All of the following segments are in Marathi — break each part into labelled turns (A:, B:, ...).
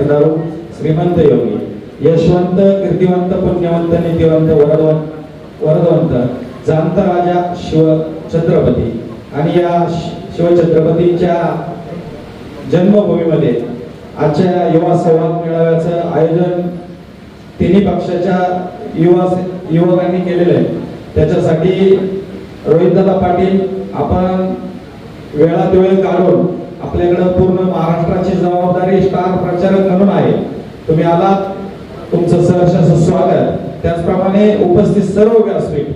A: श्रद्धाळू श्रीमंत योगी यशवंत कीर्तिवंत पुण्यवंत नीतिवंत वरदवंत जाणता राजा शिवछत्रपती आणि या शिवछत्रपतींच्या जन्मभूमीमध्ये आजच्या युवा संवाद मेळाव्याचं आयोजन तिन्ही पक्षाच्या युवकांनी केलेलं आहे। त्याच्यासाठी रोहितदादा पाटील आपण वेळात वेळ काढून आपल्याकडे पूर्ण महाराष्ट्राची जबाबदारी स्टार प्रचारक म्हणून आहे, तुम्ही आलात, तुमचं सहर्ष स्वागत। त्याचप्रमाणे उपस्थित सर्व व्यासपीठ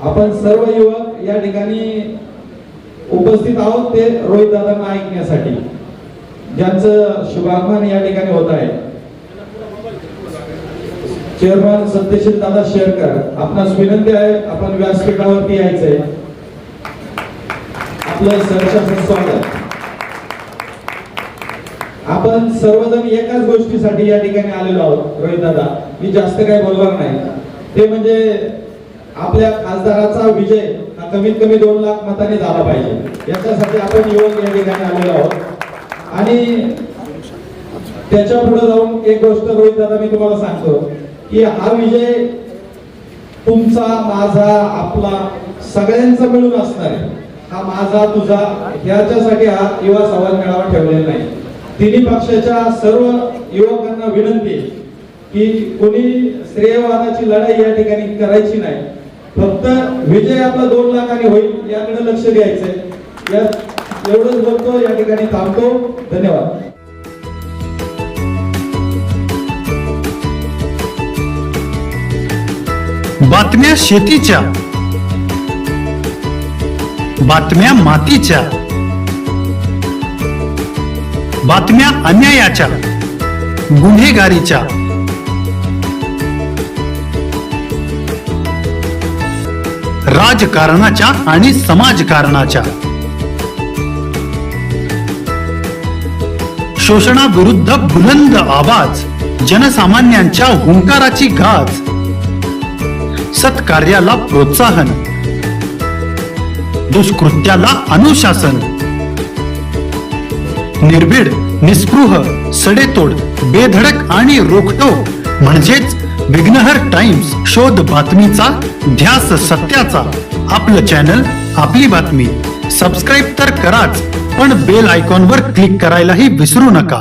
A: आपण सर्व युवक या ठिकाणी उपस्थित आहोत ते रोहितदादांना ऐकण्यासाठी, ज्यांचं शुभागमन या ठिकाणी होत आहे। चेअरमन सत्यशील दादा शेरकर, आपणास विनंती आहे आपण व्यासपीठावरती यायचंय, आपलं सहर्ष स्वागत। आपण सर्वजण एकाच गोष्टीसाठी या ठिकाणी आलेलो आहोत रोहित दादा, मी जास्त काही बोलणार नाही, ते म्हणजे आपल्या खासदाराचा विजय हा कमीत कमी 2 लाख मतांनी झाला पाहिजे, याच्यासाठी आपण युवक या ठिकाणी आलेलो आहोत। आणि त्याच्या पुढे जाऊन एक गोष्ट रोहित दादा मी तुम्हाला सांगतो की हा विजय तुमचा माझा आपला सगळ्यांचा मिळून असणार आहे, हा माझा तुझा ह्याच्यासाठी हा युवा संवाद मेळावा ठेवलेला नाही। तिन्ही पक्षाच्या सर्व युवकांना विनंती की कोणी श्रेयवादाची लढाई या ठिकाणी करायची नाही, फक्त विजय आपला 2 लाखांनी होईल याकडे लक्ष द्यायचंय। एवढंच बोलतो, या ठिकाणी थांबतो, धन्यवाद।
B: बातम्या शेतीच्या, बातम्या मातीच्या, बातम्या अन्यायाच्या, गुन्हेगारीच्या, राजकारणाच्या आणि समाजकारणाच्या, शोषणाविरुद्ध बुलंद आवाज, जनसामान्यांच्या हुंकाराची गाज, सत्कार्याला प्रोत्साहन, दुष्कृत्याला अनुशासन, निर्भीड, निस्पृह, सडेतोड, बेधडक आणि रोखठोक म्हणजेच विघ्नहर टाइम्स, शोध बातमीचा, ध्यास सत्याचा। आपलं चॅनल, आपली बातमी। सबस्क्राईब तर कराच, पण बेल आयकॉनवर क्लिक करायलाही विसरू नका।